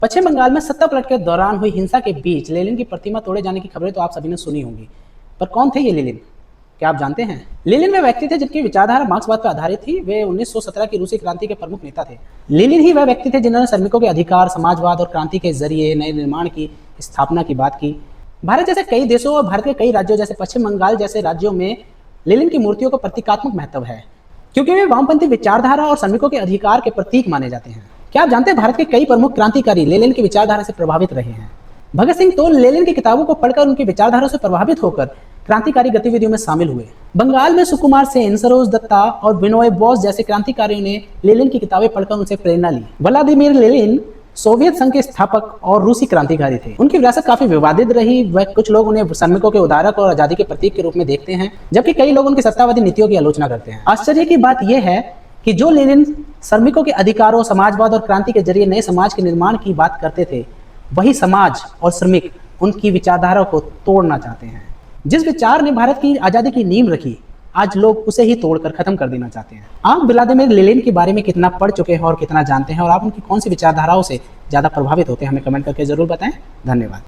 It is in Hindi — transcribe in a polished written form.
पश्चिम बंगाल में सत्ता पलट के दौरान हुई हिंसा के बीच लेनिन की प्रतिमा तोड़े जाने की खबरें तो आप सभी ने सुनी होंगी, पर कौन थे ये लेनिन? क्या आप जानते हैं? लेनिन वे व्यक्ति थे जिनकी विचारधारा मार्क्सवाद पर आधारित थी। वे 1917 की रूसी क्रांति के प्रमुख नेता थे। लेनिन ही वह व्यक्ति थे जिन्होंने श्रमिकों के अधिकार, समाजवाद और क्रांति के जरिए नए निर्माण की स्थापना की बात की। भारत जैसे कई देशों और भारत के कई राज्यों जैसे पश्चिम बंगाल जैसे राज्यों में लेनिन की मूर्तियों का प्रतीकात्मक महत्व है, क्योंकि वे वामपंथी विचारधारा और श्रमिकों के अधिकार के प्रतीक माने जाते हैं। क्या आप जानते हैं भारत के कई प्रमुख क्रांतिकारी लेनिन की विचारधारा से प्रभावित रहे हैं? भगत सिंह तो लेनिन की किताबों को पढ़कर उनकी विचारधारा से प्रभावित होकर क्रांतिकारी गतिविधियों में शामिल हुए। बंगाल में सुकुमार सेन, सरोज दत्ता और विनोय बोस जैसे क्रांतिकारियों ने लेनिन की किताबें पढ़कर उनसे प्रेरणा ली। व्लादिमीर लेनिन सोवियत संघ के स्थापक और रूसी क्रांतिकारी थे। उनकी विरासत काफी विवादित रही। वह कुछ लोग उन्हें श्रमिकों के उदारक और आजादी के प्रतीक के रूप में देखते हैं, जबकि कई लोग उनकी सत्तावादी नीतियों की आलोचना करते हैं। आश्चर्य की बात यह है कि जो लेनिन श्रमिकों के अधिकारों, समाजवाद और क्रांति के जरिए नए समाज के निर्माण की बात करते थे, वही समाज और श्रमिक उनकी विचारधारा को तोड़ना चाहते हैं। जिस विचार ने भारत की आजादी की नींव रखी, आज लोग उसे ही तोड़कर खत्म कर देना चाहते हैं। आप व्लादिमीर लेनिन के बारे में कितना पढ़ चुके हैं और कितना जानते हैं, और आप उनकी कौन सी विचारधाराओं से ज्यादा प्रभावित होते हैं, हमें कमेंट करके जरूर बताएं। धन्यवाद।